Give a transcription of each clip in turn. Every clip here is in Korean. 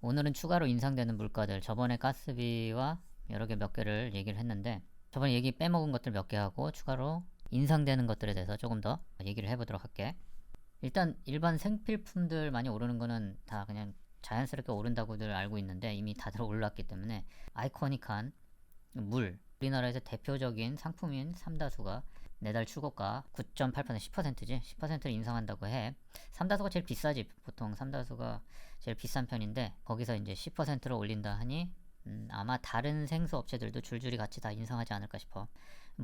오늘은 추가로 인상되는 물가들, 저번에 가스비와 여러 개 몇 개를 얘기를 했는데, 저번에 얘기 빼먹은 것들 몇 개 하고 추가로 인상되는 것들에 대해서 조금 더 얘기를 해보도록 할게. 일단 일반 생필품들 많이 오르는 거는 다 그냥 자연스럽게 오른다고들 알고 있는데, 이미 다들 올랐기 때문에 아이코닉한 우리나라에서 대표적인 상품인 삼다수가 내달 출고가 9.8% 10%지 10%를 인상한다고 해. 삼다수가 제일 비싸지. 보통 삼다수가 제일 비싼 편인데 거기서 이제 10%를 올린다 하니 아마 다른 생수 업체들도 줄줄이 같이 다 인상하지 않을까 싶어.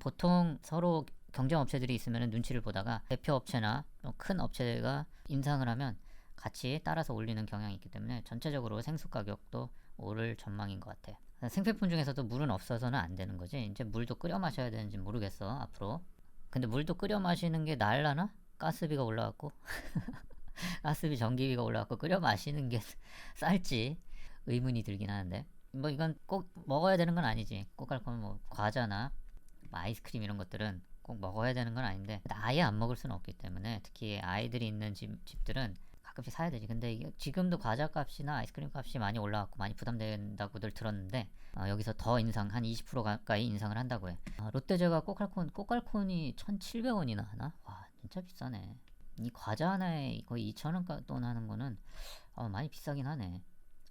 보통 서로 경쟁 업체들이 있으면 눈치를 보다가 대표 업체나 큰 업체가 인상을 하면 같이 따라서 올리는 경향이 있기 때문에 전체적으로 생수 가격도 오를 전망인 것 같아. 생필품 중에서도 물은 없어서는 안 되는 거지. 이제 물도 끓여 마셔야 되는지 모르겠어, 앞으로. 근데 물도 끓여 마시는 게 나을라나? 가스비가 올라갔고, 가스비 전기비가 올라갔고, 끓여 마시는 게 쌀지 의문이 들긴 하는데. 뭐 이건 꼭 먹어야 되는 건 아니지. 꼭 갈 거면 뭐 과자나 뭐 아이스크림 이런 것들은 꼭 먹어야 되는 건 아닌데 아예 안 먹을 수는 없기 때문에 특히 아이들이 있는 집들은 가끔씩 사야 되지. 근데 이게 지금도 과자 값이나 아이스크림 값이 많이 올라갔고 많이 부담된다고들 들었는데 여기서 더 인상 한 20% 가까이 인상을 한다고 해. 롯데제과 꼬깔콘이 1,700원이나 하나? 와 진짜 비싸네. 이 과자 하나에 거의 2,000원 돈 하는 거는 많이 비싸긴 하네.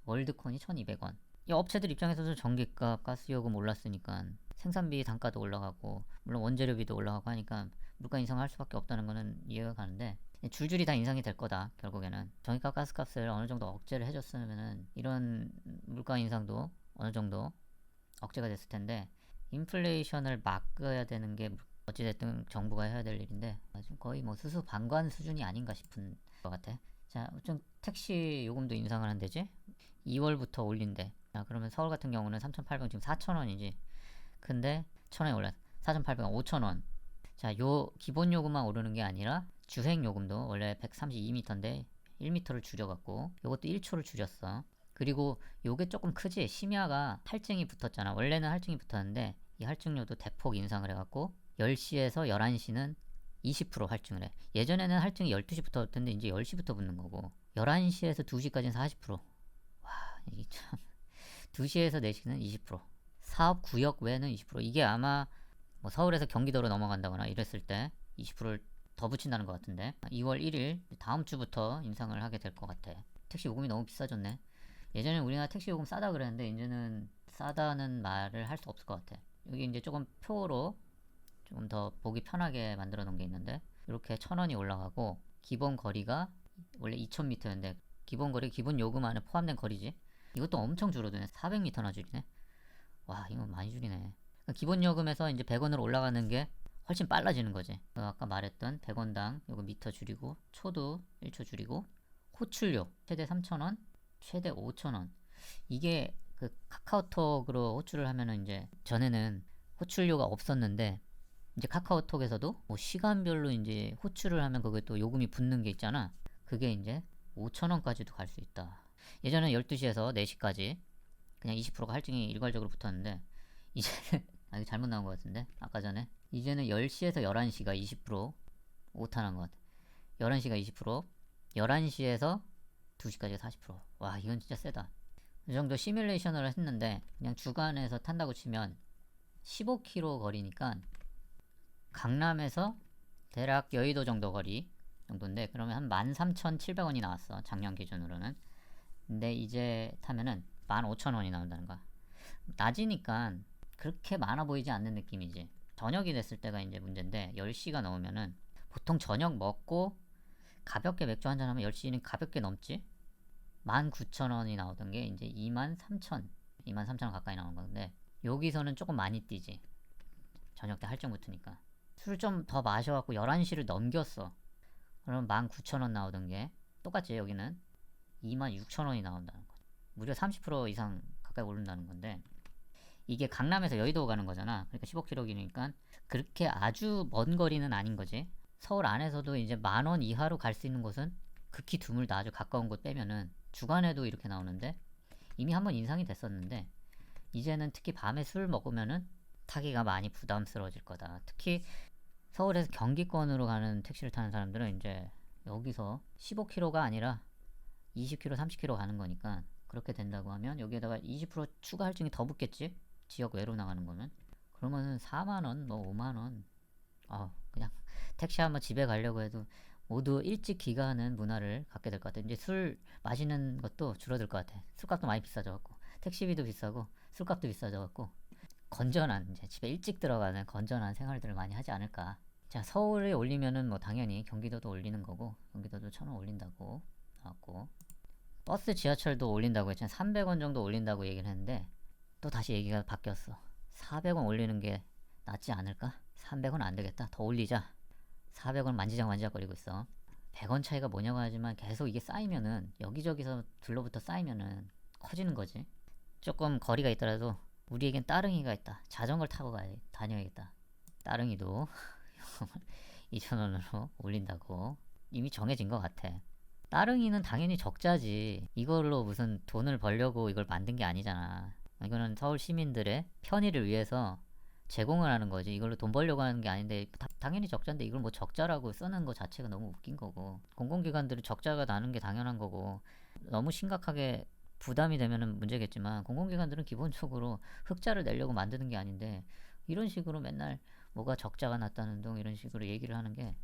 월드콘이 1,200원. 이 업체들 입장에서도 전기값, 가스요금 올랐으니까 생산비 단가도 올라가고 물론 원재료비도 올라가고 하니까 물가 인상할 수밖에 없다는 거는 이해가 가는데 줄줄이 다 인상이 될 거다. 결국에는 전기값, 가스값을 어느 정도 억제를 해줬으면은 이런 물가 인상도 어느 정도 억제가 됐을 텐데 인플레이션을 막아야 되는 게 어찌됐든 정부가 해야 될 일인데 지금 거의 뭐 수수방관 수준이 아닌가 싶은 것 같아. 자, 좀 택시 요금도 인상을 한대지? 2월부터 올린대. 자, 그러면 서울 같은 경우는 3,800원 지금 4,000원이지. 근데 1,000원이 올랐어. 4,800원 5,000원. 자, 요 기본 요금만 오르는 게 아니라 주행 요금도 원래 132m인데 1m를 줄여갖고 요것도 1초를 줄였어. 그리고 요게 조금 크지? 심야가 할증이 붙었잖아. 원래는 할증이 붙었는데 이 할증료도 대폭 인상을 해갖고 10시에서 11시는 20% 할증을 해. 예전에는 할증이 12시부터 붙었는데 이제 10시부터 붙는 거고 11시에서 2시까지는 40%. 와, 이게 참 2시에서 4시는 20%. 사업 구역 외에는 20%. 이게 아마 뭐 서울에서 경기도로 넘어간다거나 이랬을 때 20%를 더 붙인다는 것 같은데 2월 1일 다음 주부터 인상을 하게 될 것 같아. 택시 요금이 너무 비싸졌네. 예전에 우리나라 택시 요금 싸다 그랬는데 이제는 싸다는 말을 할 수 없을 것 같아. 여기 이제 조금 표로 조금 더 보기 편하게 만들어 놓은 게 있는데 이렇게 1,000원이 올라가고 기본 거리가 원래 2,000m였는데 기본 거리 기본 요금 안에 포함된 거리지. 이것도 엄청 줄어드네. 400m나 줄이네. 와, 이거 많이 줄이네. 그러니까 기본 요금에서 이제 100원으로 올라가는 게 훨씬 빨라지는 거지. 아까 말했던 100원당 요거 미터 줄이고 초도 1초 줄이고 호출료 최대 3,000원, 최대 5,000원. 이게 그 카카오톡으로 호출을 하면은 이제 전에는 호출료가 없었는데 이제 카카오톡에서도 뭐 시간별로 이제 호출을 하면 그게 또 요금이 붙는 게 있잖아. 그게 이제 5,000원까지도 갈 수 있다. 예전에 12시에서 4시까지 그냥 20%가 할증이 일괄적으로 붙었는데 이제는 이거 잘못 나온 것 같은데 아까 전에 이제는 10시에서 11시가 20% 오타난 것 같아. 11시가 20% 11시에서 2시까지가 40%. 와, 이건 진짜 세다. 이 정도 시뮬레이션을 했는데 그냥 주간에서 탄다고 치면 15km 거리니까 강남에서 대략 여의도 정도 거리 정도인데 그러면 한 13,700원이 나왔어. 작년 기준으로는. 근데 이제 타면은 15,000원이 나온다는 거야. 낮이니까 그렇게 많아 보이지 않는 느낌이지. 저녁이 됐을 때가 이제 문제인데 10시가 넘으면은 보통 저녁 먹고 가볍게 맥주 한잔 하면 10시는 가볍게 넘지. 19,000원이 나오던 게 이제 23,000, 23,000원 가까이 나오는 건데 여기서는 조금 많이 뛰지. 저녁 때 할증 붙으니까. 술을 좀 더 마셔갖고 11시를 넘겼어. 그러면 19,000원 나오던 게 똑같지. 여기는 26,000원이 나온다는 거. 무려 30% 이상 가까이 오른다는 건데 이게 강남에서 여의도 가는 거잖아. 그러니까 15km니까 그렇게 아주 먼 거리는 아닌 거지. 서울 안에서도 이제 10,000원 이하로 갈 수 있는 곳은 극히 드물다. 아주 가까운 곳 빼면은 주간에도 이렇게 나오는데 이미 한번 인상이 됐었는데 이제는 특히 밤에 술 먹으면은 타기가 많이 부담스러워질 거다. 특히 서울에서 경기권으로 가는 택시를 타는 사람들은 이제 여기서 15km가 아니라 20km, 30km 가는 거니까 그렇게 된다고 하면 여기에다가 20% 추가 할증이 더 붙겠지? 지역 외로 나가는 거면. 그러면은 4만원, 뭐 5만원. 그냥 택시 한번 집에 가려고 해도 모두 일찍 귀가하는 문화를 갖게 될 것 같아. 이제 술 마시는 것도 줄어들 것 같아. 술값도 많이 비싸져갖고, 택시비도 비싸고, 술값도 비싸져갖고, 건전한, 이제 집에 일찍 들어가는 건전한 생활들을 많이 하지 않을까. 자, 서울에 올리면은 뭐 당연히 경기도도 올리는 거고, 경기도도 1,000원 올린다고 나왔고, 버스 지하철도 올린다고 했잖아. 300원 정도 올린다고 얘기를 했는데, 또 다시 얘기가 바뀌었어. 400원 올리는 게 낫지 않을까? 300원 안 되겠다. 더 올리자. 400원 만지작거리고 있어. 100원 차이가 뭐냐고 하지만 계속 이게 쌓이면은, 여기저기서 둘러붙어 쌓이면은 커지는 거지. 조금 거리가 있더라도 우리에겐 따릉이가 있다. 자전거를 타고 다녀야겠다. 따릉이도 2,000원으로 올린다고 이미 정해진 것 같아. 따릉이는 당연히 적자지. 이걸로 무슨 돈을 벌려고 이걸 만든 게 아니잖아. 이거는 서울 시민들의 편의를 위해서 제공을 하는 거지. 이걸로 돈 벌려고 하는 게 아닌데 당연히 적자인데 이걸 뭐 적자라고 쓰는 거 자체가 너무 웃긴 거고, 공공기관들이 적자가 나는 게 당연한 거고, 너무 심각하게 부담이 되면은 문제겠지만 공공기관들은 기본적으로 흑자를 내려고 만드는 게 아닌데 이런 식으로 맨날 뭐가 적자가 났다는 둥 이런 식으로 얘기를 하는 게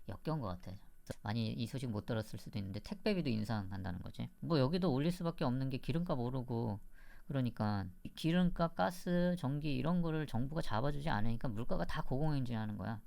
역겨운 것 같아. 많이 이 소식 못 들었을 수도 있는데 택배비도 인상한다는 거지. 뭐 여기도 올릴 수밖에 없는 게 기름값 오르고, 그러니까 기름값, 가스, 전기 이런 거를 정부가 잡아주지 않으니까 물가가 다 고공행진하는 거야.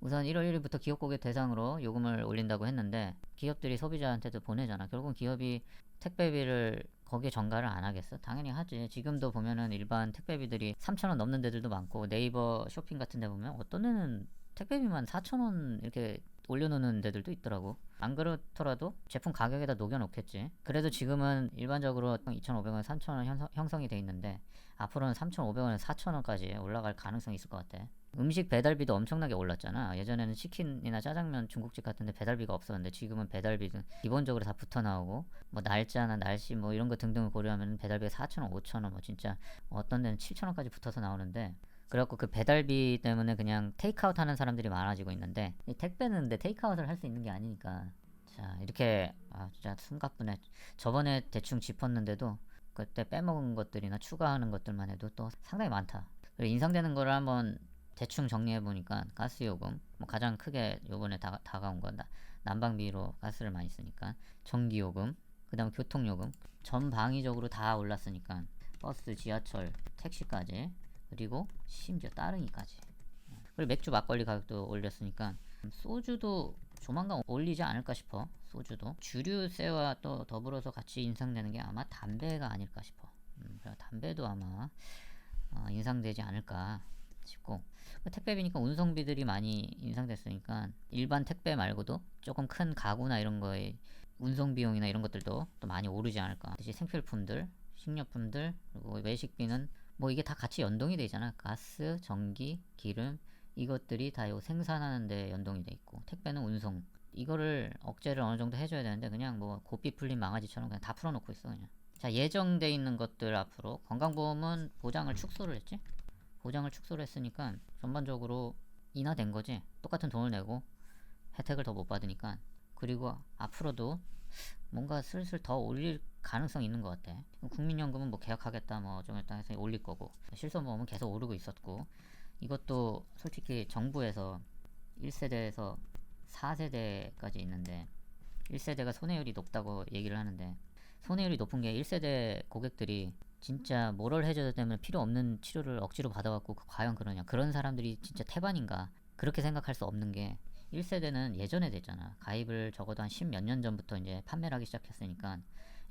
우선 1월 1일부터 기업 고객 대상으로 요금을 올린다고 했는데 기업들이 소비자한테도 보내잖아. 결국은 기업이 택배비를 거기에 전가를 안 하겠어? 당연히 하지. 지금도 보면은 일반 택배비들이 3,000원 넘는 데들도 많고, 네이버 쇼핑 같은 데 보면 어떤 데는 택배비만 4,000원 이렇게 올려놓는 데들도 있더라고. 안 그렇더라도 제품 가격에다 녹여놓겠지. 그래도 지금은 일반적으로 2,500원, 3,000원 형성이 돼 있는데 앞으로는 3,500원에서 4,000원까지 올라갈 가능성이 있을 것 같아. 음식 배달비도 엄청나게 올랐잖아. 예전에는 치킨이나 짜장면 중국집 같은데 배달비가 없었는데 지금은 배달비는 기본적으로 다 붙어 나오고, 뭐 날짜나 날씨 뭐 이런 거 등등을 고려하면 배달비가 4,000원, 5,000원, 뭐 진짜 어떤 데는 7,000원까지 붙어서 나오는데, 그래갖고 그 배달비 때문에 그냥 테이크아웃 하는 사람들이 많아지고 있는데, 이 택배는 근데 테이크아웃을 할 수 있는 게 아니니까. 자, 이렇게 진짜 숨가쁘네. 저번에 대충 짚었는데도 그때 빼먹은 것들이나 추가하는 것들만 해도 또 상당히 많다. 그리고 인상되는 거를 한번 대충 정리해보니까 가스요금, 뭐 가장 크게 요번에 다가온 건 난방비로 가스를 많이 쓰니까, 전기요금, 그 다음 교통요금, 전방위적으로 다 올랐으니까 버스, 지하철, 택시까지, 그리고 심지어 따릉이까지. 그리고 맥주, 막걸리 가격도 올렸으니까 소주도 조만간 올리지 않을까 싶어. 소주도 주류세와 또 더불어서 같이 인상되는 게 아마 담배가 아닐까 싶어. 담배도 아마 인상되지 않을까 싶고, 택배비니까 운송비들이 많이 인상됐으니까 일반 택배 말고도 조금 큰 가구나 이런 거에 운송비용이나 이런 것들도 또 많이 오르지 않을까. 특히 생필품들, 식료품들, 그리고 외식비는 뭐 이게 다 같이 연동이 되잖아. 가스, 전기, 기름, 이것들이 다 요 생산하는 데 연동이 돼 있고, 택배는 운송, 이거를 억제를 어느 정도 해줘야 되는데 그냥 뭐 고삐 풀린 망아지처럼 그냥 다 풀어놓고 있어 그냥. 자, 예정돼 있는 것들 앞으로 건강보험은 보장을 축소를 했지. 보장을 축소를 했으니까 전반적으로 인하된 거지. 똑같은 돈을 내고 혜택을 더 못 받으니까. 그리고 앞으로도 뭔가 슬슬 더 올릴 가능성이 있는 것 같아. 국민연금은 뭐 개혁하겠다 뭐 좀 했다 해서 올릴 거고, 실손보험은 계속 오르고 있었고, 이것도 솔직히 정부에서 1세대에서 4세대까지 있는데 1세대가 손해율이 높다고 얘기를 하는데, 손해율이 높은 게 1세대 고객들이 진짜 모럴 해저 때문에 필요 없는 치료를 억지로 받아갖고 과연 그러냐, 그런 사람들이 진짜 태반인가, 그렇게 생각할 수 없는 게 1세대는 예전에 됐잖아. 가입을 적어도 한 10 몇 년 전부터 이제 판매를 하기 시작했으니까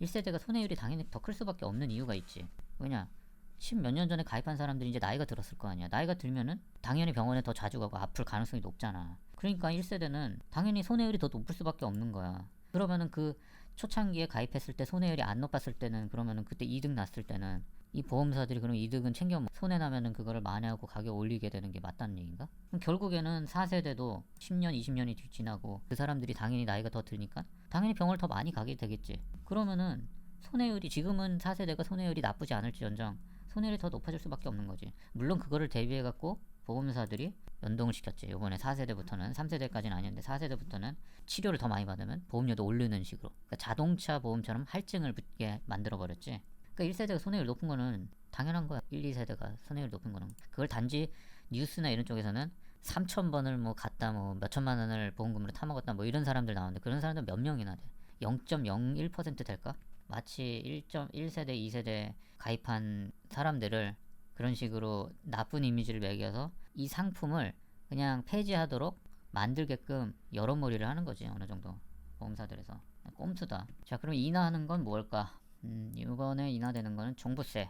1세대가 손해율이 당연히 더 클 수밖에 없는 이유가 있지. 왜냐, 10 몇 년 전에 가입한 사람들이 이제 나이가 들었을 거 아니야. 나이가 들면은 당연히 병원에 더 자주 가고 아플 가능성이 높잖아. 그러니까 1세대는 당연히 손해율이 더 높을 수밖에 없는 거야. 그러면은 그 초창기에 가입했을 때 손해율이 안 높았을 때는, 그러면은 그때 이득 났을 때는 이 보험사들이 그럼 이득은 챙겨 손해 나면은 그거를 만회하고 가격 올리게 되는 게 맞다는 얘기인가? 그럼 결국에는 4세대도 10년, 20년이 지나고 그 사람들이 당연히 나이가 더 드니까 당연히 병을 더 많이 가게 되겠지. 그러면은 손해율이, 지금은 4세대가 손해율이 나쁘지 않을지언정 손해율이 더 높아질 수밖에 없는 거지. 물론 그거를 대비해 갖고 보험사들이 연동을 시켰지. 요번에 4세대부터는 3세대까지는 아니었는데 4세대부터는 치료를 더 많이 받으면 보험료도 오르는 식으로. 그러니까 자동차 보험처럼 할증을 붙게 만들어 버렸지. 그러니까 1세대가 손해율 높은 거는 당연한 거야. 1, 2세대가 손해율 높은 거는. 그걸 단지 뉴스나 이런 쪽에서는 3,000번을 뭐 갔다 뭐 몇천만 원을 보험금으로 타먹었다 뭐 이런 사람들 나오는데 그런 사람들 몇 명이나 돼? 0.01% 될까? 마치 1.1세대, 2세대 가입한 사람들을 그런 식으로 나쁜 이미지를 매겨서 이 상품을 그냥 폐지하도록 만들게끔 여론몰이를 하는 거지. 어느 정도 보험사들에서 꼼수다. 자, 그럼 인하하는 건 뭘까? 이번에 인하되는 거는 종부세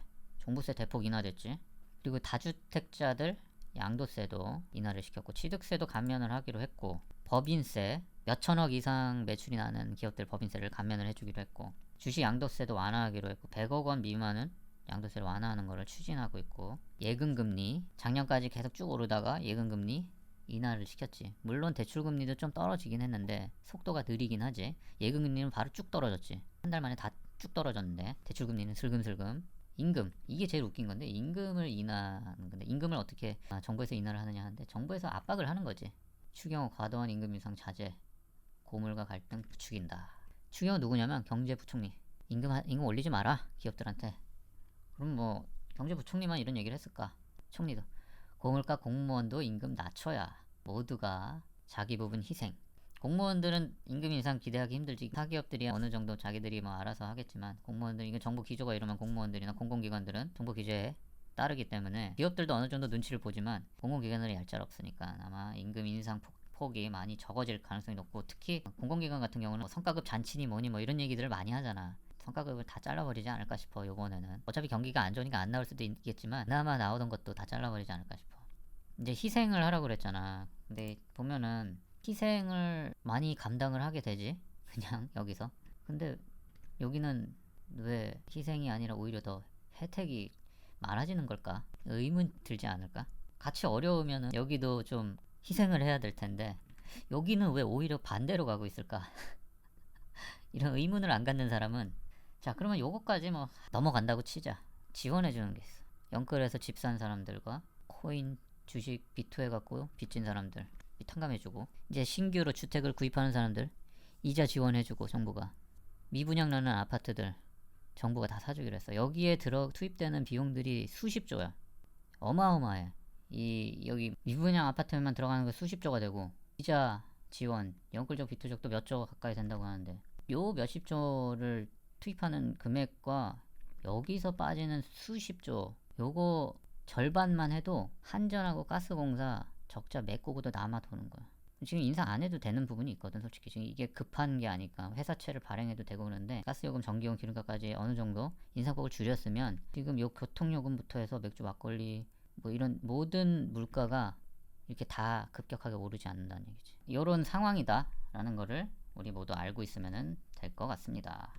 대폭 인하됐지. 그리고 다주택자들 양도세도 인하를 시켰고, 취득세도 감면을 하기로 했고, 법인세 몇천억 이상 매출이 나는 기업들 법인세를 감면을 해주기로 했고, 주식 양도세도 완화하기로 했고, 100억 원 미만은 양도세를 완화하는 것을 추진하고 있고, 예금금리 작년까지 계속 쭉 오르다가 예금금리 인하를 시켰지. 물론 대출금리도 좀 떨어지긴 했는데 속도가 느리긴 하지. 예금금리는 바로 쭉 떨어졌지. 한 달 만에 다 쭉 떨어졌는데 대출금리는 슬금슬금. 임금, 이게 제일 웃긴 건데, 임금을 인하하는 건데, 임금을 어떻게 정부에서 인하를 하느냐 하는데, 정부에서 압박을 하는 거지. 추경호 과도한 임금 인상 자제, 고물가 갈등 부추긴다. 추경호 누구냐면 경제부총리. 임금 올리지 마라 기업들한테. 그럼 뭐 경제부총리만 이런 얘기를 했을까? 총리도 고물가 공무원도 임금 낮춰야 모두가 자기 부분 희생. 공무원들은 임금 인상 기대하기 힘들지. 사기업들이 어느 정도 자기들이 뭐 알아서 하겠지만, 공무원들, 이거 정부 기조가 이러면 공무원들이나 공공기관들은 정부 기조에 따르기 때문에 기업들도 어느 정도 눈치를 보지만 공공기관들이 얄짤없으니까 아마 임금 인상 폭이 많이 적어질 가능성이 높고, 특히 공공기관 같은 경우는 뭐 성과급 잔치니 뭐니 뭐 이런 얘기들을 많이 하잖아. 성과급을 다 잘라버리지 않을까 싶어. 요번에는 어차피 경기가 안 좋으니까 안 나올 수도 있겠지만 그나마 나오던 것도 다 잘라버리지 않을까 싶어. 이제 희생을 하라고 그랬잖아. 근데 보면은 희생을 많이 감당을 하게 되지 그냥 여기서. 근데 여기는 왜 희생이 아니라 오히려 더 혜택이 많아지는 걸까? 의문 들지 않을까? 같이 어려우면은 여기도 좀 희생을 해야 될 텐데 여기는 왜 오히려 반대로 가고 있을까? 이런 의문을 안 갖는 사람은, 자, 그러면 요거까지 뭐 넘어간다고 치자. 지원해주는 게 있어. 영끌에서 집 산 사람들과 코인, 주식, 비투 해갖고 빚진 사람들 탕감해주고, 이제 신규로 주택을 구입하는 사람들 이자 지원해주고, 정부가 미분양 나는 아파트들 정부가 다 사주기로 했어. 여기에 투입되는 비용들이 수십조야. 어마어마해. 여기 미분양 아파트만 들어가는 거 수십조가 되고, 이자 지원, 영끌적 비투적도 몇 조 가까이 된다고 하는데, 요 몇십조를 투입하는 금액과 여기서 빠지는 수십조, 요거 절반만 해도 한전하고 가스공사 적자 메꾸고도 남아 도는 거야. 지금 인상 안 해도 되는 부분이 있거든. 솔직히 지금 이게 급한 게 아니까 회사채를 발행해도 되고 그러는데, 가스요금, 전기요금, 기름값까지 어느 정도 인상폭을 줄였으면 지금 요 교통요금부터 해서 맥주, 막걸리 뭐 이런 모든 물가가 이렇게 다 급격하게 오르지 않는다는 얘기지. 이런 상황이다 라는 거를 우리 모두 알고 있으면 될 것 같습니다.